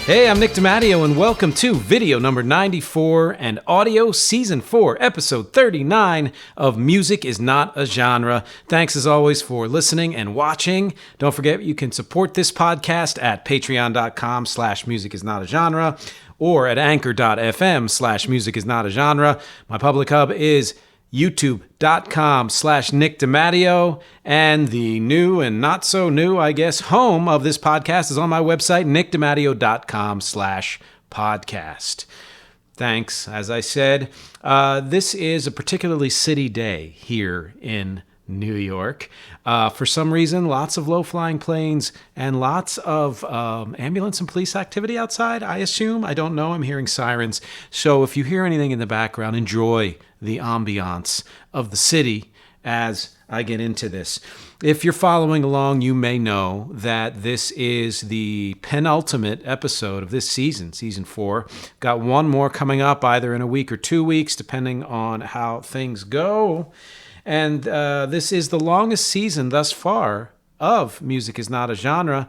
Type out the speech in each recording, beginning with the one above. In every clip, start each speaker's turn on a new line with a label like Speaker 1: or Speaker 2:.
Speaker 1: Hey, I'm Nick DiMatteo, and welcome to video number 94 and audio season 4, episode 39 of Music is Not a Genre. Thanks as always for listening and watching. Don't forget you can support this podcast at patreon.com/musicisnotagenre or at anchor.fm/musicisnotagenre. My public hub is youtube.com/Nick DiMatteo, and the new and not so new, I guess, home of this podcast is on my website, nickdimatteo.com/podcast. Thanks. As I said, this is a particularly city day here in New York. For some reason, lots of low-flying planes and lots of ambulance and police activity outside, I assume. I don't know. I'm hearing sirens. So if you hear anything in the background, enjoy the ambiance of the city as I get into this. If you're following along, you may know that this is the penultimate episode of this season, season 4. Got one more coming up either in a week or 2 weeks, depending on how things go. And this is the longest season thus far of Music is Not a Genre.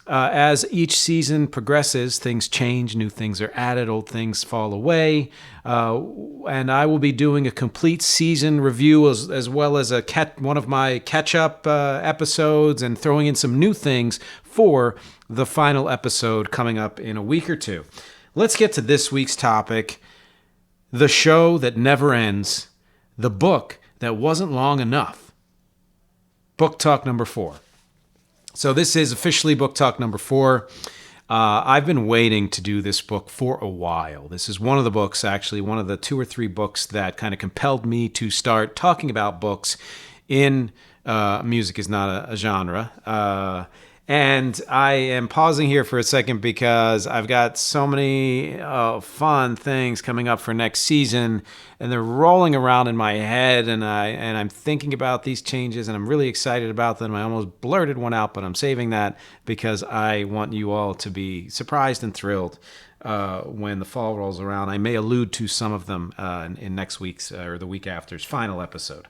Speaker 1: As each season progresses, things change, new things are added, old things fall away. And I will be doing a complete season review as well as one of my catch-up episodes and throwing in some new things for the final episode coming up in a week or two. Let's get to this week's topic, the show that never ends, the book that wasn't long enough. Book talk number 4. So this is officially book talk number 4. I've been waiting to do this book for a while. This is one of the books, actually, one of the 2 or 3 books that kind of compelled me to start talking about books in Music is Not a Genre. And I am pausing here for a second because I've got so many fun things coming up for next season, and they're rolling around in my head, and I'm thinking about these changes, and I'm really excited about them. I almost blurted one out, but I'm saving that because I want you all to be surprised and thrilled when the fall rolls around. I may allude to some of them in next week's or the week after's final episode.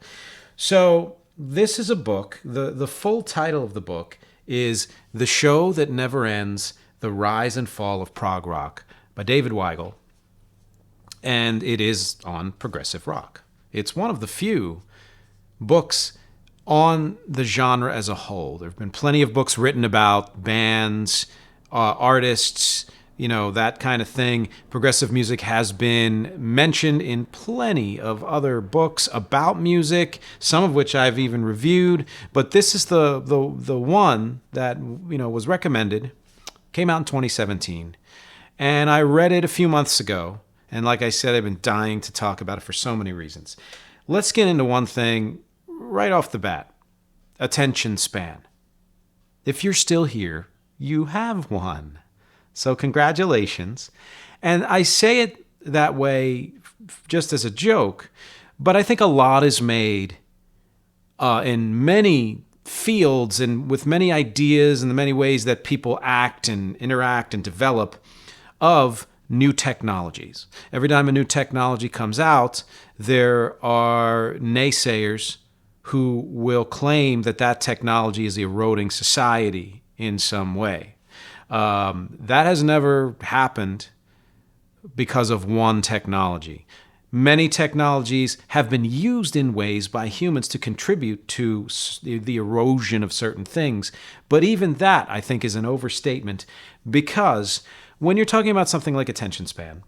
Speaker 1: So this is a book. The full title of the book is The Show That Never Ends, The Rise and Fall of Prog Rock by David Weigel, and it is on progressive rock. It's one of the few books on the genre as a whole. There have been plenty of books written about bands, artists, that kind of thing. Progressive music has been mentioned in plenty of other books about music, some of which I've even reviewed, but this is the one that was recommended, came out in 2017, and I read it a few months ago, and like I said, I've been dying to talk about it for so many reasons. Let's get into one thing right off the bat: attention span. If you're still here, you have one. So congratulations. And I say it that way just as a joke, but I think a lot is made in many fields and with many ideas and the many ways that people act and interact and develop of new technologies. Every time a new technology comes out, there are naysayers who will claim that technology is eroding society in some way. That has never happened because of one technology. Many technologies have been used in ways by humans to contribute to the erosion of certain things. But even that, I think, is an overstatement, because when you're talking about something like attention span,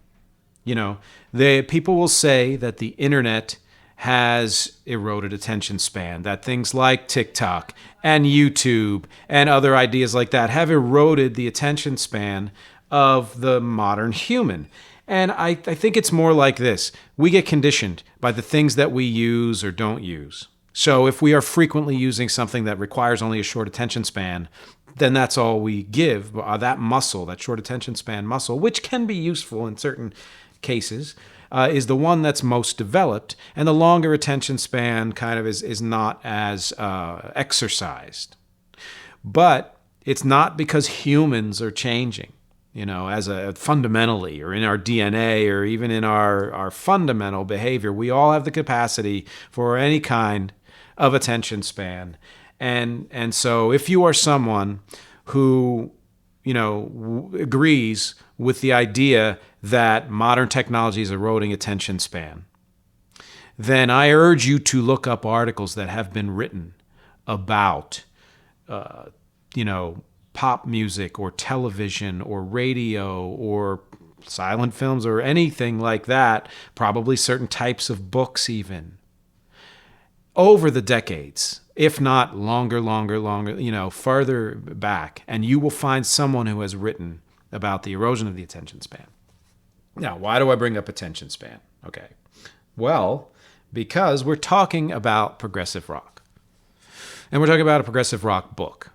Speaker 1: people will say that the internet has eroded attention span, that things like TikTok and YouTube and other ideas like that have eroded the attention span of the modern human. And I think it's more like this. We get conditioned by the things that we use or don't use. So if we are frequently using something that requires only a short attention span, then that's all we give, that muscle, that short attention span muscle, which can be useful in certain cases, is the one that's most developed, and the longer attention span kind of is not as exercised. But it's not because humans are changing, as fundamentally, or in our DNA, or even in our fundamental behavior. We all have the capacity for any kind of attention span. And so if you are someone who agrees with the idea that modern technology is eroding attention span, then I urge you to look up articles that have been written about, pop music or television or radio or silent films or anything like that, probably certain types of books even, over the decades, if not longer, farther back, and you will find someone who has written about the erosion of the attention span. Now, why do I bring up attention span? Okay. Well, because we're talking about progressive rock. And we're talking about a progressive rock book.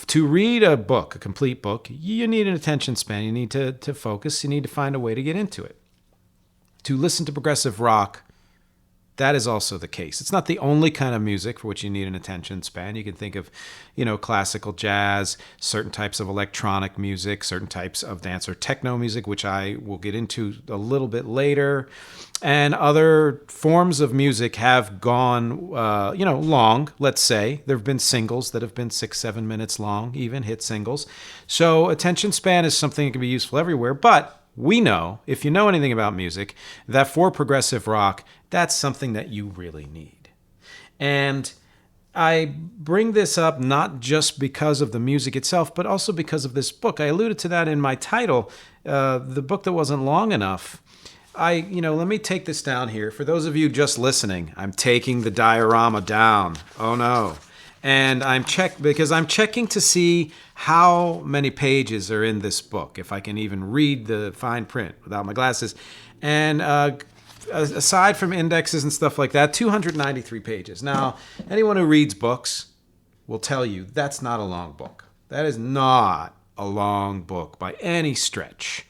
Speaker 1: To read a book, a complete book, you need an attention span. You need to focus. You need to find a way to get into it. To listen to progressive rock, that is also the case. It's not the only kind of music for which you need an attention span. You can think of, classical jazz, certain types of electronic music, certain types of dance or techno music, which I will get into a little bit later. And other forms of music have gone, long, let's say. There have been singles that have been 6-7 minutes long, even hit singles. So attention span is something that can be useful everywhere. But we know, if you know anything about music, that for progressive rock, that's something that you really need. And I bring this up not just because of the music itself, but also because of this book. I alluded to that in my title, the book that wasn't long enough. Let me take this down here. For those of you just listening, I'm taking the diorama down. Oh no. And I'm checking to see how many pages are in this book, if I can even read the fine print without my glasses. And aside from indexes and stuff like that, 293 pages. Now, anyone who reads books will tell you that's not a long book. That is not a long book by any stretch.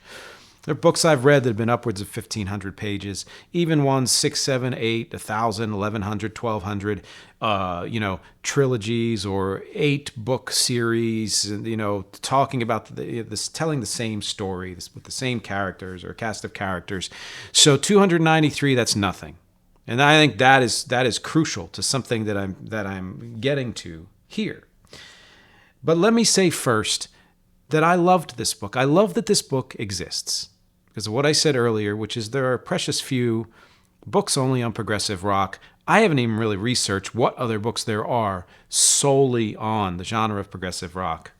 Speaker 1: There are books I've read that have been upwards of 1,500 pages, even ones 6, 7, 8, 1,000, 1,100, 1,200, trilogies or 8-book series, talking about this, telling the same story with the same characters or a cast of characters. So 293, that's nothing. And I think that is crucial to something that I'm getting to here. But let me say first that I loved this book. I love that this book exists. Because of what I said earlier, which is there are precious few books only on progressive rock. I haven't even really researched what other books there are solely on the genre of progressive rock.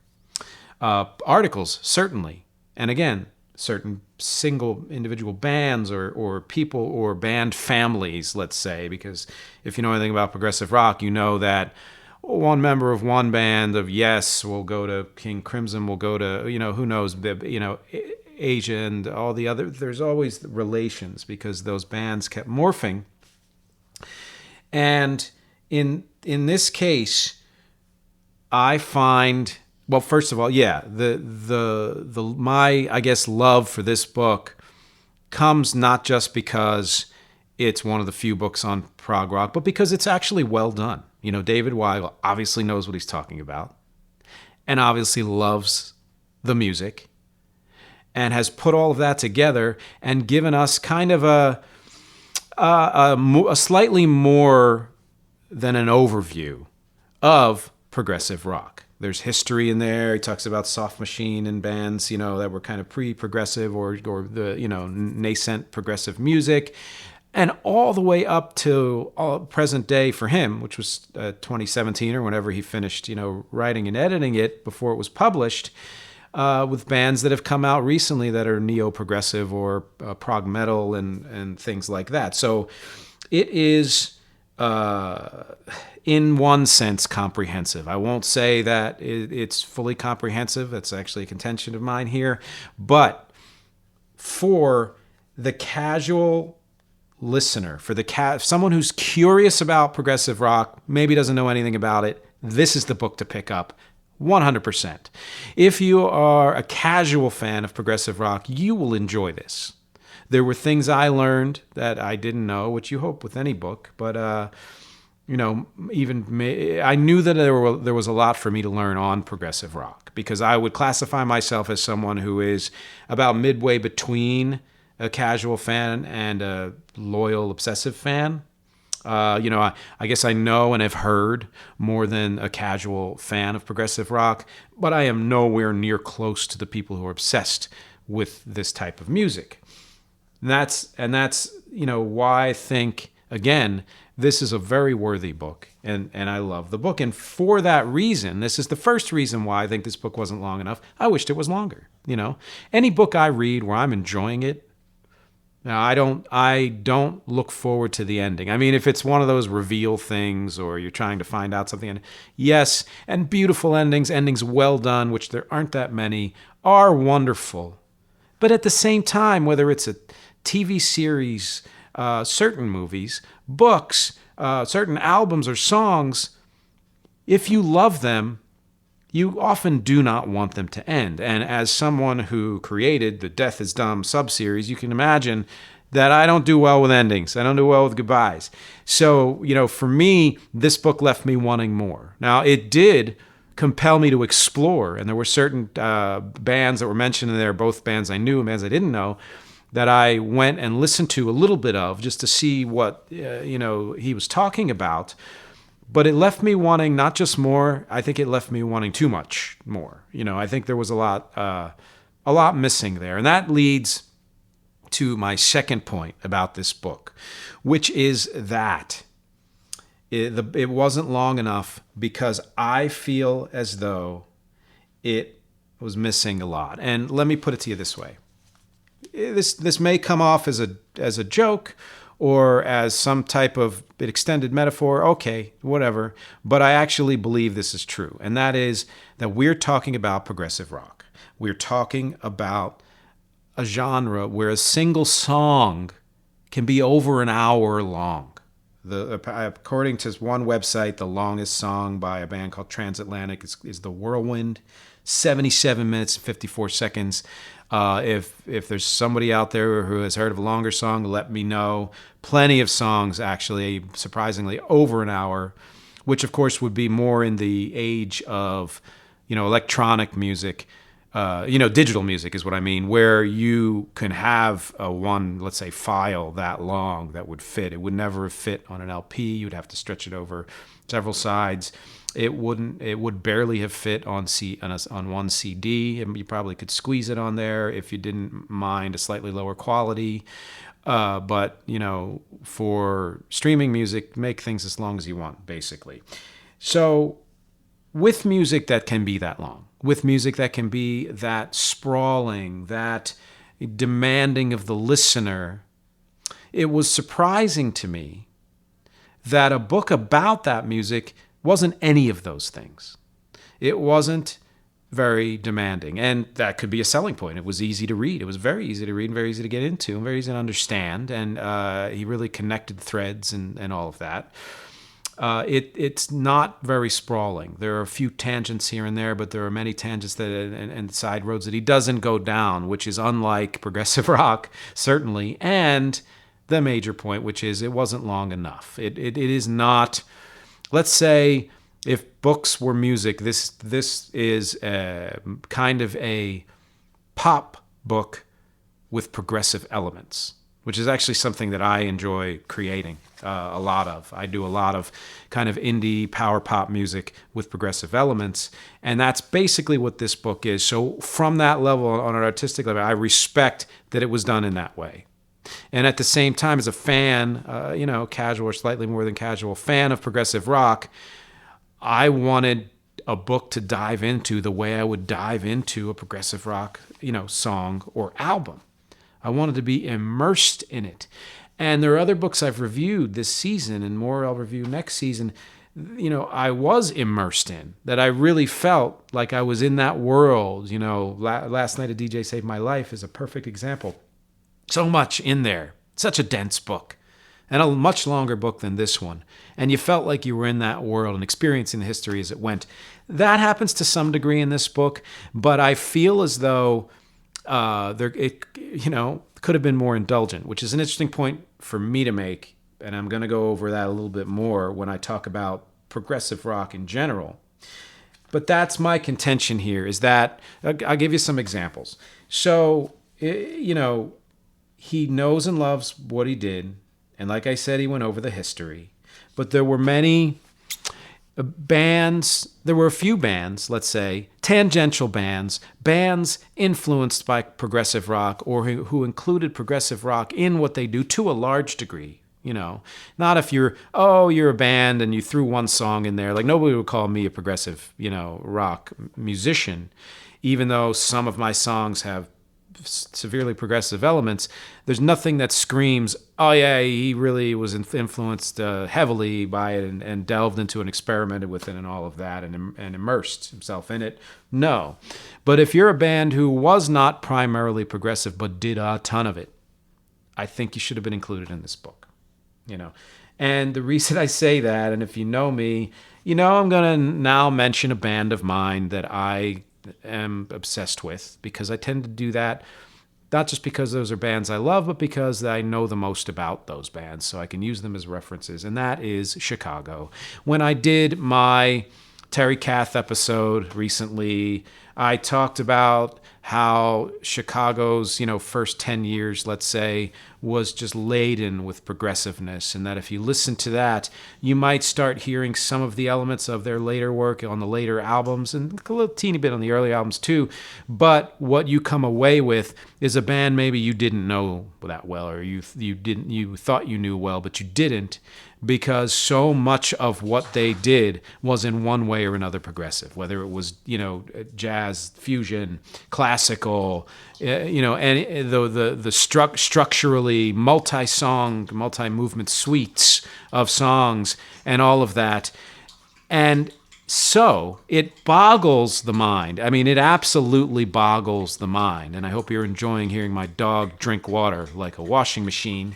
Speaker 1: Articles, certainly. And again, certain single individual bands or people or band families, let's say. Because if you know anything about progressive rock, you know that one member of one band of Yes will go to King Crimson, will go to, who knows, Asia and all the other. There's always relations because those bands kept morphing. And in this case, I find, well, first of all, my love for this book comes not just because it's one of the few books on prog rock, but because it's actually well done. David Weigel obviously knows what he's talking about and obviously loves the music and has put all of that together and given us kind of a slightly more than an overview of progressive rock. There's history in there. He talks about Soft Machine and bands, that were kind of pre-progressive or the, nascent progressive music. And all the way up to present day for him, which was 2017 or whenever he finished, writing and editing it before it was published, with bands that have come out recently that are neo-progressive or prog metal and things like that. So it is, in one sense, comprehensive. I won't say that it's fully comprehensive. That's actually a contention of mine here. But for the casual listener, for someone who's curious about progressive rock, maybe doesn't know anything about it, this is the book to pick up. 100%. If you are a casual fan of progressive rock, you will enjoy this. There were things I learned that I didn't know, which you hope with any book, but I knew that there was a lot for me to learn on progressive rock because I would classify myself as someone who is about midway between a casual fan and a loyal obsessive fan. I guess I know and have heard more than a casual fan of progressive rock, but I am nowhere near close to the people who are obsessed with this type of music. And that's why I think, again, this is a very worthy book, and I love the book. And for that reason, this is the first reason why I think this book wasn't long enough. I wished it was longer. Any book I read where I'm enjoying it, now I don't look forward to the ending. I mean, if it's one of those reveal things or you're trying to find out something, yes, and beautiful endings well done, which there aren't that many, are wonderful. But at the same time, whether it's a TV series, certain movies, books, certain albums or songs, if you love them, you often do not want them to end. And as someone who created the Death is Dumb subseries, you can imagine that I don't do well with endings. I don't do well with goodbyes. So, for me, this book left me wanting more. Now, it did compel me to explore, and there were certain bands that were mentioned in there, both bands I knew and bands I didn't know, that I went and listened to a little bit of just to see what he was talking about. But it left me wanting not just more. I think it left me wanting too much more. I think there was a lot missing there, and that leads to my second point about this book, which is that it wasn't long enough because I feel as though it was missing a lot. And let me put it to you this way. This may come off as a joke or as some type of extended metaphor. Okay, whatever. But I actually believe this is true. And that is that we're talking about progressive rock. We're talking about a genre where a single song can be over an hour long. According to one website, the longest song by a band called Transatlantic is The Whirlwind, 77 minutes and 54 seconds. If there's somebody out there who has heard of a longer song, let me know. Plenty of songs, actually, surprisingly, over an hour, which of course would be more in the age of, electronic music. Digital music is what I mean, where you can have one, let's say, file that long that would fit. It would never fit on an LP. You'd have to stretch it over several sides. It would barely have fit on one CD. And you probably could squeeze it on there if you didn't mind a slightly lower quality. But for streaming music, make things as long as you want, basically. So with music that can be that long, with music that can be that sprawling, that demanding of the listener, it was surprising to me that a book about that music wasn't any of those things. It wasn't very demanding, and that could be a selling point. It was easy to read. It was very easy to read and very easy to get into and very easy to understand, and he really connected threads and all of that. It's not very sprawling. There are a few tangents here and there, but there are many tangents and side roads that he doesn't go down, which is unlike progressive rock, certainly. And the major point, which is it wasn't long enough. It is not, let's say, if books were music, this is kind of a pop book with progressive elements, which is actually something that I enjoy creating a lot of. I do a lot of kind of indie power pop music with progressive elements, and that's basically what this book is. So from that level, on an artistic level, I respect that it was done in that way. And at the same time, as a fan, casual or slightly more than casual fan of progressive rock, I wanted a book to dive into the way I would dive into a progressive rock, song or album. I wanted to be immersed in it. And there are other books I've reviewed this season and more I'll review next season, I was immersed in, that I really felt like I was in that world. Last Night a DJ Saved My Life is a perfect example. So much in there. Such a dense book. And a much longer book than this one. And you felt like you were in that world and experiencing the history as it went. That happens to some degree in this book, but I feel as though could have been more indulgent, which is an interesting point for me to make, and I'm going to go over that a little bit more when I talk about progressive rock in general. But that's my contention here, is that, I'll give you some examples. So, he knows and loves what he did, and like I said, he went over the history. but there were many bands, there were a few bands, let's say, tangential bands, bands influenced by progressive rock or who included progressive rock in what they do to a large degree. You know, not if you're a band and you threw one song in there. Like, nobody would call me a progressive, rock musician, even though some of my songs have severely progressive elements. There's nothing that screams, oh yeah, he really was influenced heavily by it and delved into and experimented with it and all of that and immersed himself in it. No. But if you're a band who was not primarily progressive but did a ton of it, I think you should have been included in this book. And the reason I say that, and if you know me, I'm going to now mention a band of mine that I am obsessed with, because I tend to do that not just because those are bands I love, but because I know the most about those bands, so I can use them as references, and that is Chicago. When I did my Terry Kath episode recently, I talked about how Chicago's, first 10 years, let's say, was just laden with progressiveness, and that if you listen to that, you might start hearing some of the elements of their later work on the later albums, and a little teeny bit on the early albums too. But what you come away with is a band maybe you didn't know that well, or you thought you knew well, but you didn't, because so much of what they did was in one way or another progressive, whether it was, jazz, fusion, classical, and the structurally multi-song, multi-movement suites of songs and all of that. And so it boggles the mind. I mean, it absolutely boggles the mind. And I hope you're enjoying hearing my dog drink water like a washing machine.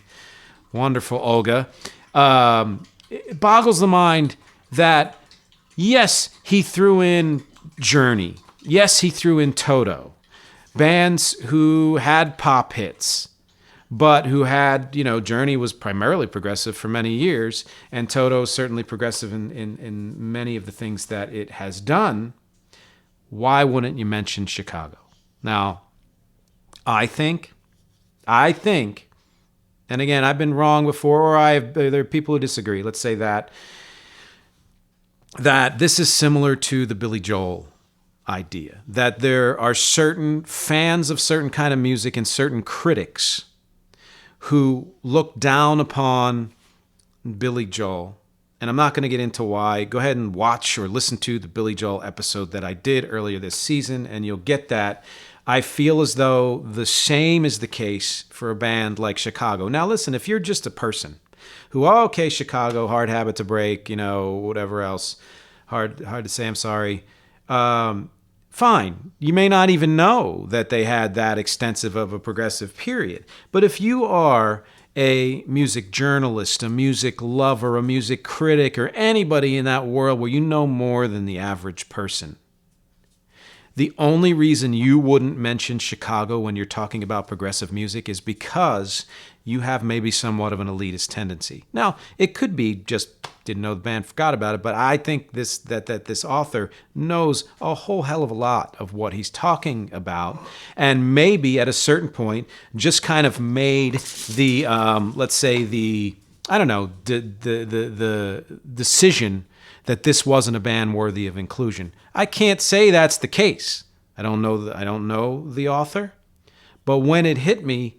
Speaker 1: Wonderful, Olga. It boggles the mind that, yes, he threw in Journey. Yes, he threw in Toto. Bands who had pop hits, but who had, Journey was primarily progressive for many years, and Toto is certainly progressive in many of the things that it has done. Why wouldn't you mention Chicago? Now, I think, and again, I've been wrong before, or there are people who disagree. Let's say that this is similar to the Billy Joel idea, that there are certain fans of certain kind of music and certain critics who look down upon Billy Joel. And I'm not going to get into why. Go ahead and watch or listen to the Billy Joel episode that I did earlier this season, and you'll get that. I feel as though the same is the case for a band like Chicago. Now, listen, if you're just a person who, okay, Chicago, hard habit to break, whatever else, hard to say I'm sorry, fine. You may not even know that they had that extensive of a progressive period. But if you are a music journalist, a music lover, a music critic, or anybody in that world where you know more than the average person, the only reason you wouldn't mention Chicago when you're talking about progressive music is because you have maybe somewhat of an elitist tendency. Now, it could be just didn't know the band, forgot about it, but I think that this author knows a whole hell of a lot of what he's talking about, and maybe at a certain point just kind of made the, let's say the decision that this wasn't a band worthy of inclusion. I can't say that's the case. I don't know the author, but when it hit me,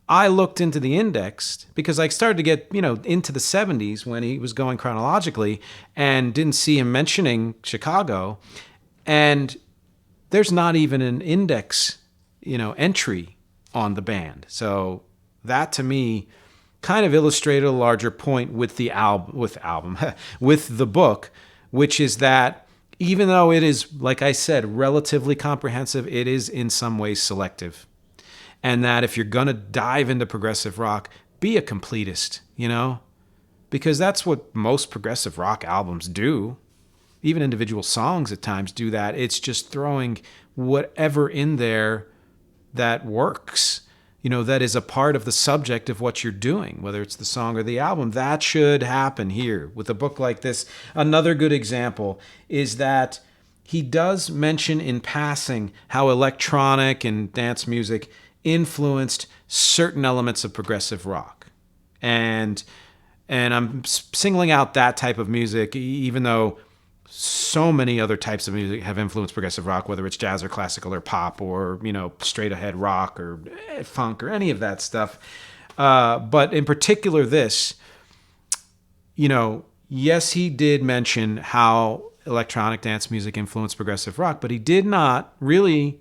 Speaker 1: I looked into the index because I started to get, into the 70s when he was going chronologically and didn't see him mentioning Chicago, and there's not even an index, entry on the band. So that to me kind of illustrated a larger point with the with the book, which is that even though it is, like I said, relatively comprehensive, it is in some ways selective. And that if you're going to dive into progressive rock, be a completist, because that's what most progressive rock albums do. Even individual songs at times do that. It's just throwing whatever in there that works, that is a part of the subject of what you're doing, whether it's the song or the album. That should happen here with a book like this. Another good example is that he does mention in passing how electronic and dance music influenced certain elements of progressive rock. And And I'm singling out that type of music, even though so many other types of music have influenced progressive rock, whether it's jazz or classical or pop or, straight ahead rock or funk or any of that stuff. But in particular, this, yes, he did mention how electronic dance music influenced progressive rock, but he did not really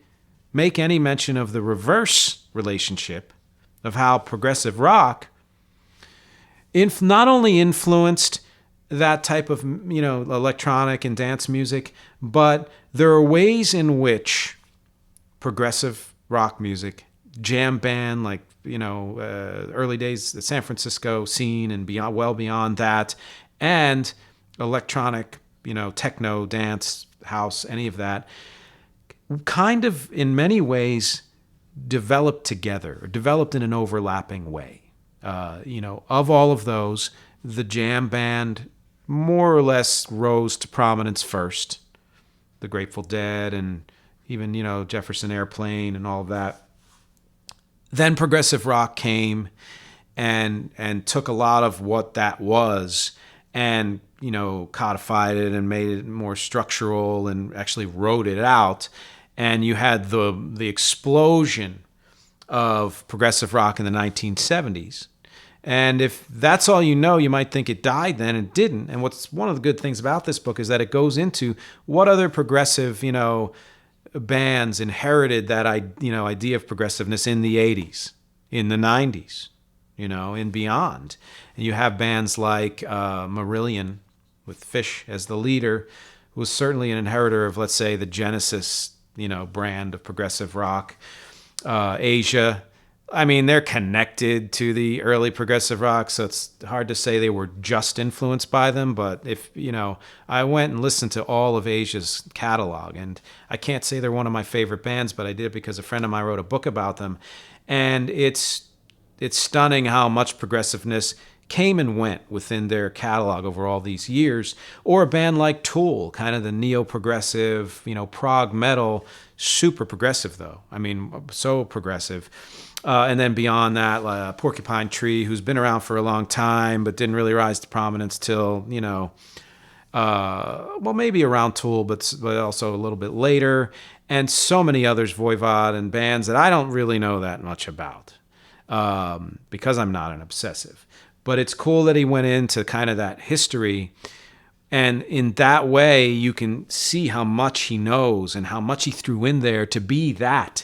Speaker 1: make any mention of the reverse relationship of how progressive rock not only influenced that type of, electronic and dance music, but there are ways in which progressive rock music, jam band, like, early days, the San Francisco scene and beyond, well beyond that, and electronic, techno, dance, house, any of that, kind of in many ways developed together, or developed in an overlapping way. Of all of those, the jam band more or less rose to prominence first. The Grateful Dead and even, Jefferson Airplane and all of that. Then progressive rock came and took a lot of what that was and, codified it and made it more structural and actually wrote it out. And you had the explosion of progressive rock in the 1970s. And if that's all you know, you might think it died then. It didn't. And what's one of the good things about this book is that it goes into what other progressive, bands inherited that idea of progressiveness in the 80s, in the 90s, and beyond. And you have bands like Marillion with Fish as the leader, who was certainly an inheritor of, let's say, the Genesis, brand of progressive rock. Asia, they're connected to the early progressive rock, so it's hard to say they were just influenced by them. But if, I went and listened to all of Asia's catalog, and I can't say they're one of my favorite bands, but I did because a friend of mine wrote a book about them. And it's stunning how much progressiveness came and went within their catalog over all these years. Or a band like Tool, kind of the neo-progressive, prog metal, super progressive though. So progressive. And then beyond that, Porcupine Tree, who's been around for a long time, but didn't really rise to prominence till, maybe around Tool, but also a little bit later. And so many others, Voivod and bands that I don't really know that much about because I'm not an obsessive. But it's cool that he went into kind of that history. And in that way, you can see how much he knows and how much he threw in there to be that,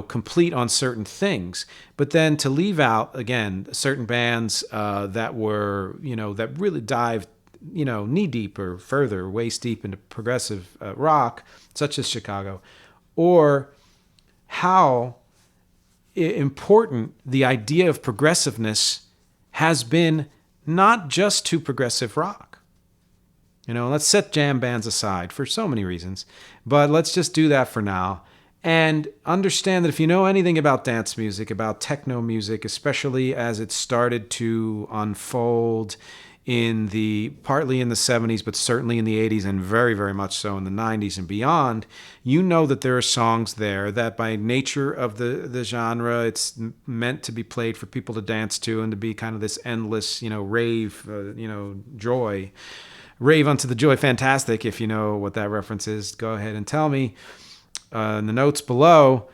Speaker 1: complete on certain things. But then to leave out, again, certain bands that were, that really dived, knee deep or further, waist deep into progressive rock, such as Chicago, or how important the idea of progressiveness has been not just to progressive rock. Let's set jam bands aside for so many reasons, but let's just do that for now and understand that if you know anything about dance music, about techno music, especially as it started to unfold partly in the 70s, but certainly in the 80s and very, very much so in the 90s and beyond, you know that there are songs there that by nature of the genre, it's meant to be played for people to dance to and to be kind of this endless, rave, joy. Rave unto the joy fantastic. If you know what that reference is, go ahead and tell me in the notes below.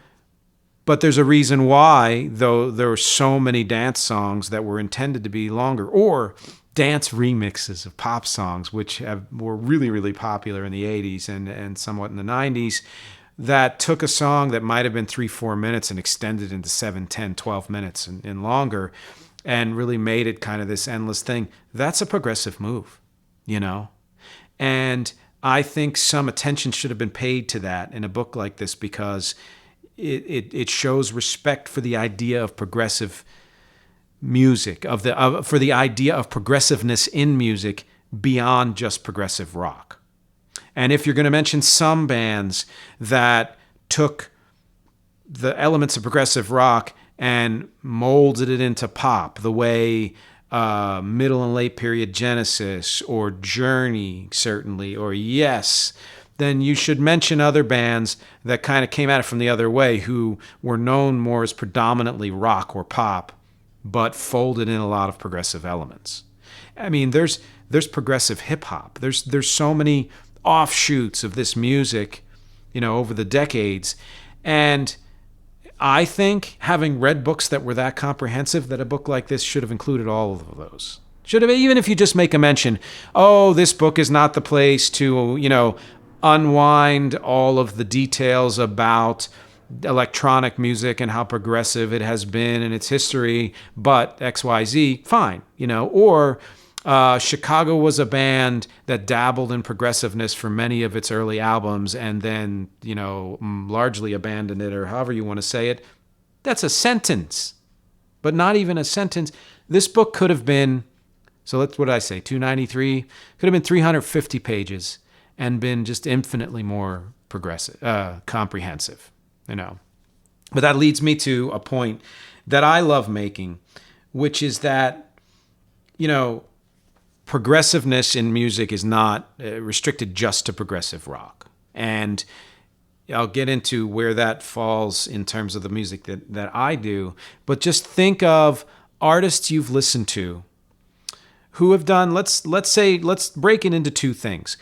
Speaker 1: But there's a reason why, though, there were so many dance songs that were intended to be longer, or dance remixes of pop songs, which were really, really popular in the 80s and somewhat in the 90s, that took a song that might have been 3-4 minutes and extended into 7, 10, 12 minutes and longer, and really made it kind of this endless thing. That's a progressive move, And I think some attention should have been paid to that in a book like this, because it shows respect for the idea of progressive music, for the idea of progressiveness in music beyond just progressive rock. And if you're going to mention some bands that took the elements of progressive rock and molded it into pop, the way middle and late period Genesis or Journey, certainly, or Yes, then you should mention other bands that kind of came at it from the other way, who were known more as predominantly rock or pop, but folded in a lot of progressive elements. I mean, there's progressive hip hop. There's so many offshoots of this music, over the decades. And I think, having read books that were that comprehensive, that a book like this should have included all of those. Should have, even if you just make a mention, oh, this book is not the place to, unwind all of the details about electronic music and how progressive it has been in its history, but XYZ, fine, or Chicago was a band that dabbled in progressiveness for many of its early albums and then, largely abandoned it, or however you want to say it. That's a sentence, but not even a sentence. This book could have been, so what did I say, 293? Could have been 350 pages and been just infinitely more comprehensive, But that leads me to a point that I love making, which is that, progressiveness in music is not restricted just to progressive rock. And I'll get into where that falls in terms of the music that I do. But just think of artists you've listened to who have done, let's break it into two things.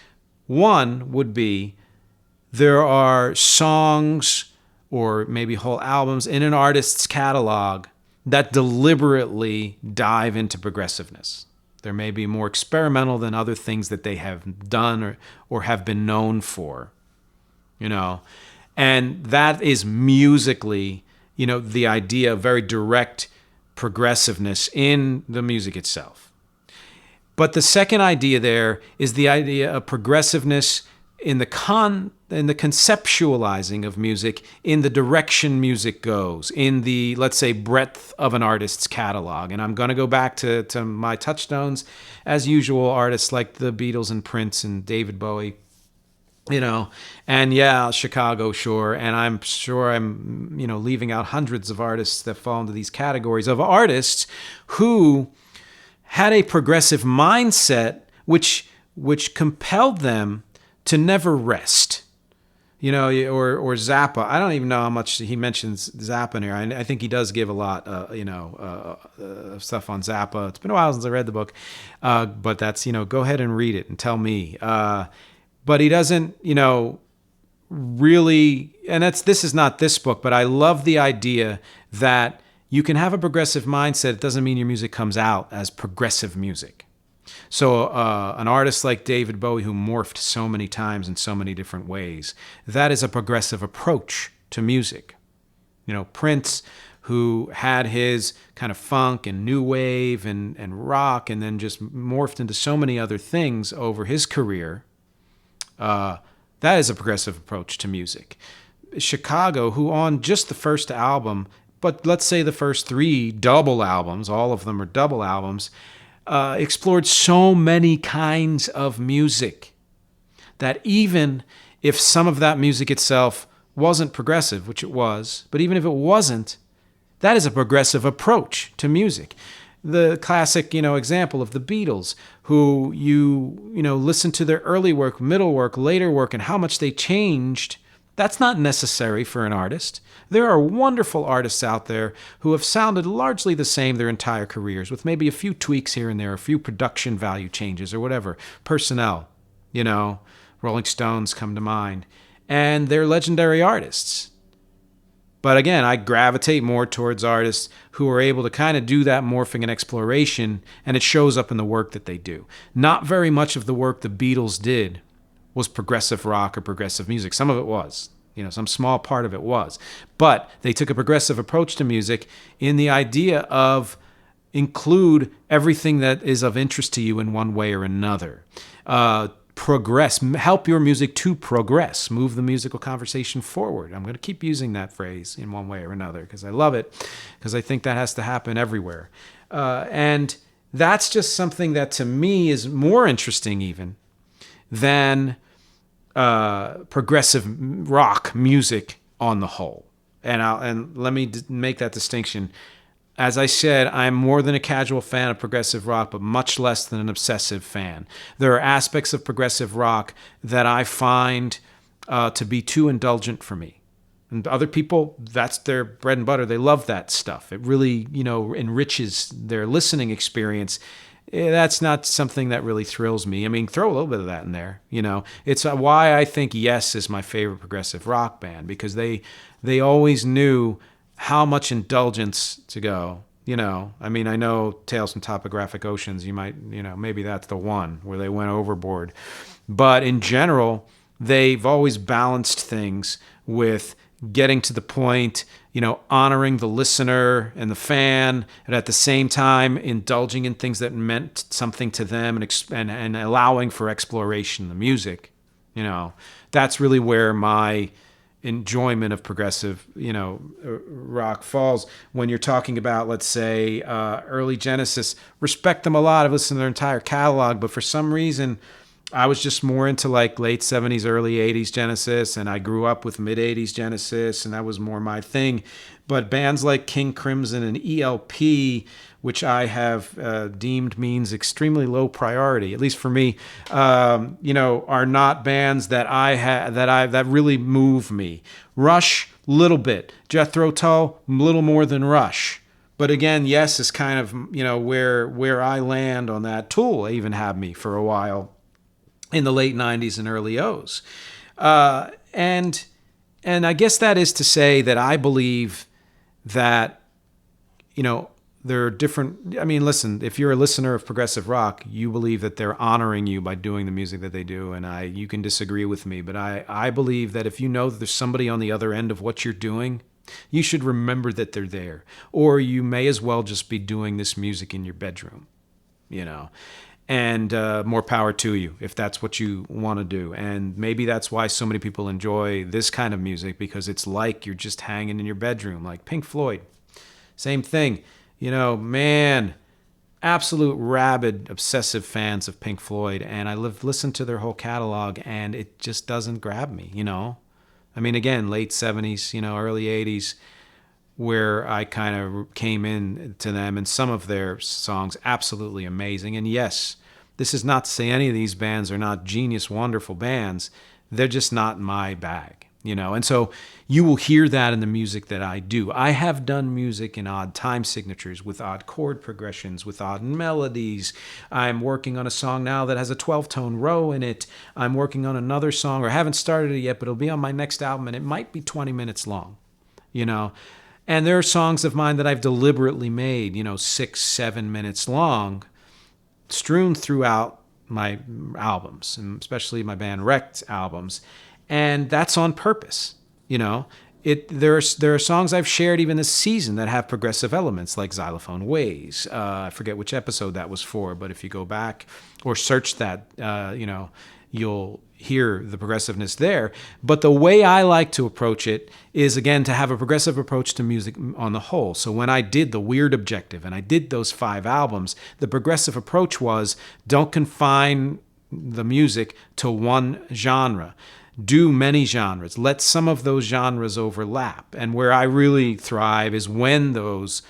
Speaker 1: One would be there are songs or maybe whole albums in an artist's catalog that deliberately dive into progressiveness. They're maybe more experimental than other things that they have done or have been known for, And that is musically, the idea of very direct progressiveness in the music itself. But the second idea there is the idea of progressiveness in the conceptualizing of music, in the direction music goes, in the, let's say, breadth of an artist's catalog. And I'm going to go back to my touchstones, as usual, artists like the Beatles and Prince and David Bowie, and yeah, Chicago, sure. And I'm sure I'm, leaving out hundreds of artists that fall into these categories of artists who had a progressive mindset, which compelled them to never rest, or Zappa. I don't even know how much he mentions Zappa in here. I think he does give a lot, stuff on Zappa. It's been a while since I read the book, but that's, go ahead and read it and tell me. But he doesn't, really, and this is not this book, but I love the idea that you can have a progressive mindset. It doesn't mean your music comes out as progressive music. So an artist like David Bowie, who morphed so many times in so many different ways, that is a progressive approach to music. Prince, who had his kind of funk and new wave and rock and then just morphed into so many other things over his career, that is a progressive approach to music. Chicago, who on just the first album, but let's say the first three double albums, all of them are double albums, explored so many kinds of music that even if some of that music itself wasn't progressive, which it was, but even if it wasn't, that is a progressive approach to music. The classic, example of the Beatles, who listen to their early work, middle work, later work, and how much they changed. That's not necessary for an artist. There are wonderful artists out there who have sounded largely the same their entire careers, with maybe a few tweaks here and there, a few production value changes or whatever. Personnel, Rolling Stones come to mind. And they're legendary artists. But again, I gravitate more towards artists who are able to kind of do that morphing and exploration, and it shows up in the work that they do. Not very much of the work the Beatles did was progressive rock or progressive music. Some of it was. Some small part of it was. But they took a progressive approach to music in the idea of include everything that is of interest to you in one way or another. Progress, help your music to progress, move the musical conversation forward. I'm going to keep using that phrase in one way or another because I love it, because I think that has to happen everywhere. And that's just something that to me is more interesting even than progressive rock music on the whole. And let me make that distinction. As I said, I'm more than a casual fan of progressive rock, but much less than an obsessive fan. There are aspects of progressive rock that I find to be too indulgent for me. And other people, that's their bread and butter. They love that stuff. It really, enriches their listening experience. that's not something that really thrills me. I mean, throw a little bit of that in there. It's why I think Yes is my favorite progressive rock band, because they always knew how much indulgence to go. I mean, I know Tales from Topographic Oceans, you might, maybe that's the one where they went overboard. But in general, they've always balanced things with getting to the point, honoring the listener and the fan, and at the same time indulging in things that meant something to them, and allowing for exploration in the music. That's really where my enjoyment of progressive, rock falls. When you're talking about, let's say, early Genesis, respect them a lot. I've listened to their entire catalog, but for some reason, I was just more into like late 70s, early 80s Genesis, and I grew up with mid 80s Genesis, and that was more my thing. But bands like King Crimson and ELP, which I have deemed means extremely low priority, at least for me, are not bands that really move me. Rush, little bit. Jethro Tull, little more than Rush. But again, Yes is kind of where I land on that. Tool even had me for a while in the late 90s and early O's. And I guess that is to say that I believe that, there are different... I mean, listen, if you're a listener of progressive rock, you believe that they're honoring you by doing the music that they do, and you can disagree with me, but I believe that if you know that there's somebody on the other end of what you're doing, you should remember that they're there. Or you may as well just be doing this music in your bedroom, And more power to you if that's what you want to do. And maybe that's why so many people enjoy this kind of music, because it's like you're just hanging in your bedroom, like Pink Floyd. Same thing. Man, absolute rabid, obsessive fans of Pink Floyd. And I listened to their whole catalog, and it just doesn't grab me, I mean, again, late 70s, early 80s, where I kind of came in to them, and some of their songs absolutely amazing. And yes, this is not to say any of these bands are not genius, wonderful bands. They're just not my bag, And so you will hear that in the music that I do. I have done music in odd time signatures, with odd chord progressions, with odd melodies. I'm working on a song now that has a 12-tone row in it. I'm working on another song, or haven't started it yet, but it'll be on my next album, and it might be 20 minutes long, And there are songs of mine that I've deliberately made, 6, 7 minutes long, strewn throughout my albums, and especially my band Wrecked albums. And that's on purpose, There are songs I've shared even this season that have progressive elements, like Xylophone Ways. I forget which episode that was for, but if you go back or search that, you'll hear the progressiveness there. But the way I like to approach it is, again, to have a progressive approach to music on the whole. So when I did The Weird Objective and I did those 5 albums, the progressive approach was, don't confine the music to one genre. Do many genres. Let some of those genres overlap. And where I really thrive is when those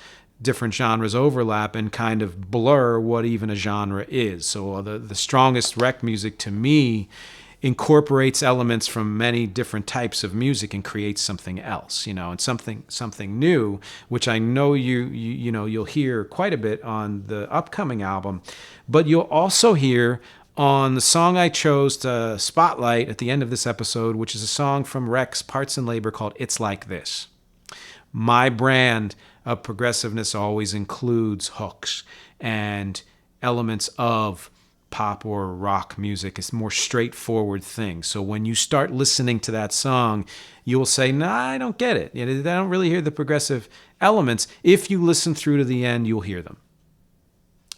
Speaker 1: different genres overlap and kind of blur what even a genre is. So the strongest Wreck music to me incorporates elements from many different types of music and creates something else, and something new, which I know you'll hear quite a bit on the upcoming album, but you'll also hear on the song I chose to spotlight at the end of this episode, which is a song from Wreck's Parts and Labor called It's Like This. My brand of progressiveness always includes hooks and elements of pop or rock music. It's more straightforward thing. So when you start listening to that song, you will say, nah, I don't get it. I don't really hear the progressive elements. If you listen through to the end, you'll hear them.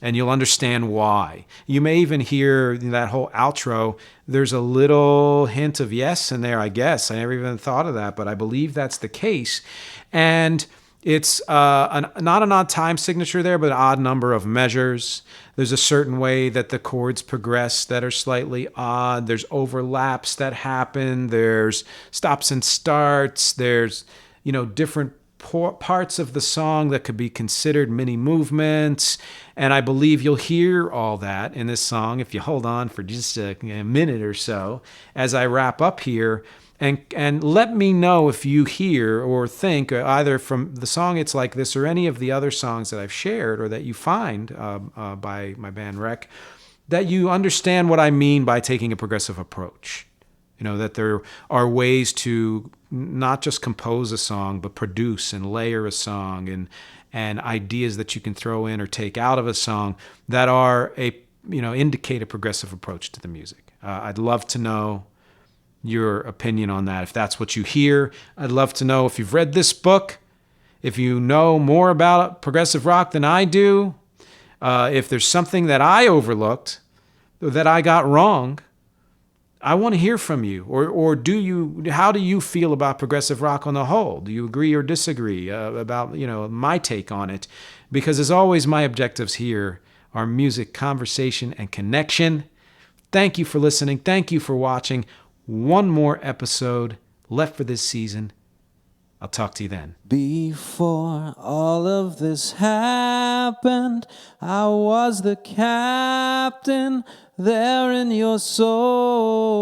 Speaker 1: And you'll understand why. You may even hear that whole outro. There's a little hint of Yes in there, I guess. I never even thought of that, but I believe that's the case. And it's not an odd time signature there, but an odd number of measures. There's a certain way that the chords progress that are slightly odd. There's overlaps that happen. There's stops and starts. There's, different parts of the song that could be considered mini movements. And I believe you'll hear all that in this song if you hold on for just a minute or so as I wrap up here. and let me know if you hear or think, either from the song It's Like This or any of the other songs that I've shared or that you find by my band Rec, that you understand what I mean by taking a progressive approach. That there are ways to not just compose a song, but produce and layer a song, and ideas that you can throw in or take out of a song that are indicate a progressive approach to the music. I'd love to know your opinion on that. If that's what you hear, I'd love to know if you've read this book, if you know more about progressive rock than I do, if there's something that I overlooked or that I got wrong. I want to hear from you. Or how do you feel about progressive rock on the whole? Do you agree or disagree about my take on it? Because as always, my objectives here are music, conversation, and connection. Thank you for listening. Thank you for watching. One more episode left for this season. I'll talk to you then.
Speaker 2: Before all of this happened, I was the captain there in your soul.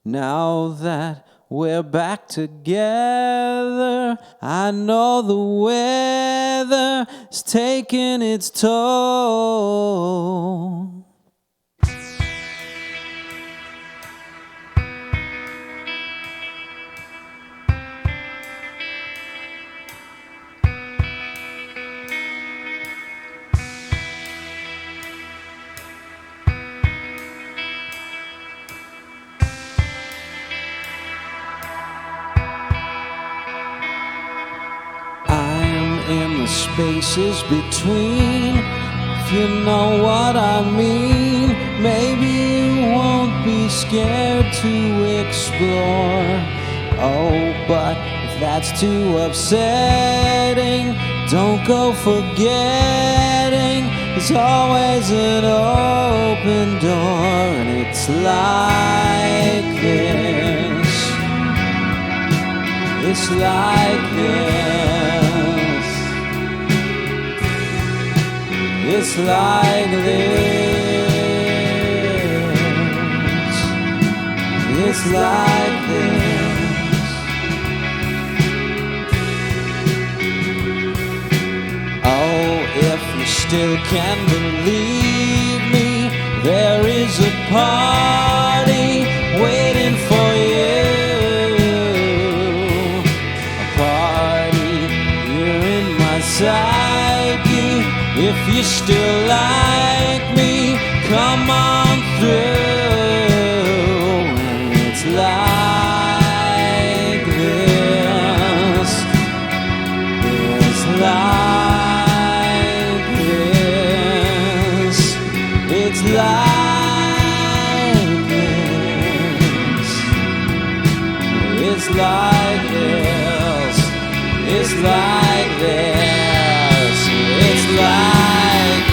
Speaker 2: Now that we're back together, I know the weather's taking its toll. In the spaces between, if you know what I mean, maybe you won't be scared to explore. Oh, but if that's too upsetting, don't go forgetting there's always an open door, and it's like this. It's like this. It's like this. It's like this. Oh, if you still can believe me, there is a party waiting for you. A party here in my psyche. If you still like me, come on through. And it's like this. It's like this. It's like this. It's like this. It's like this. It's like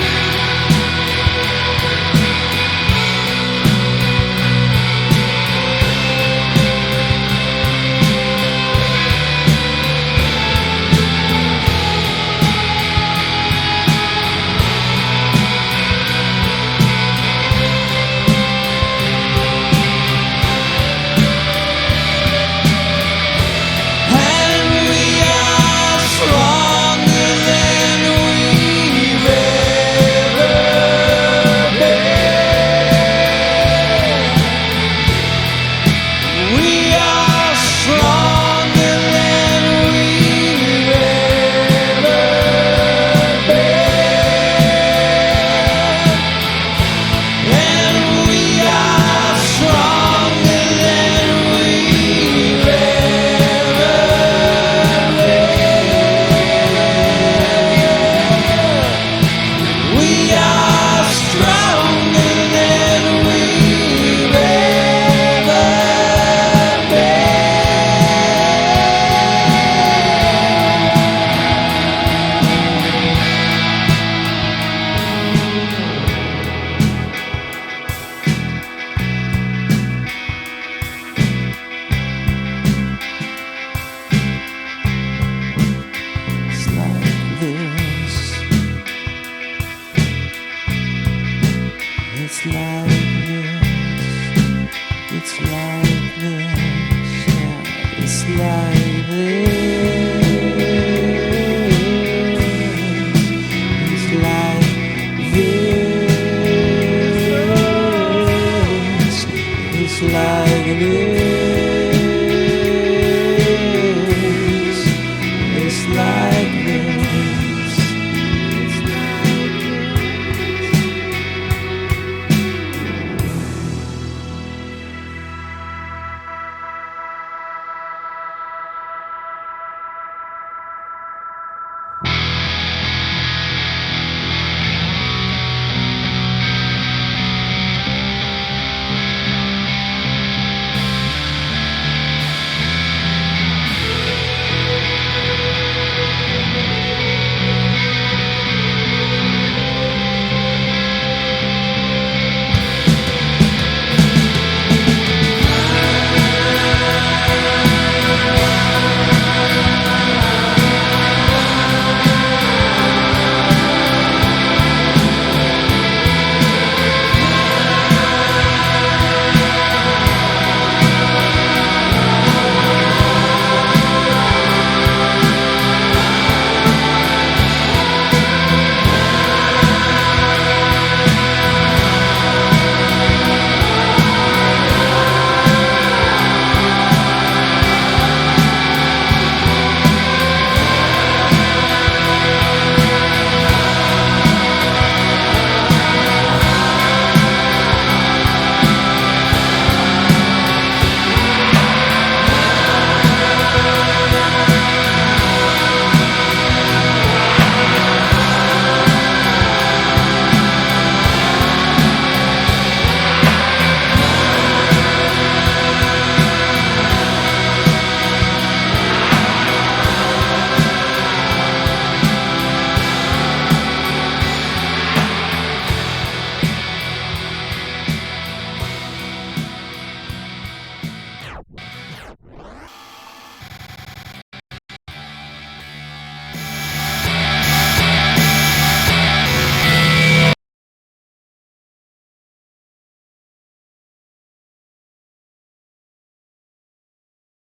Speaker 2: and we are strong. It's like this.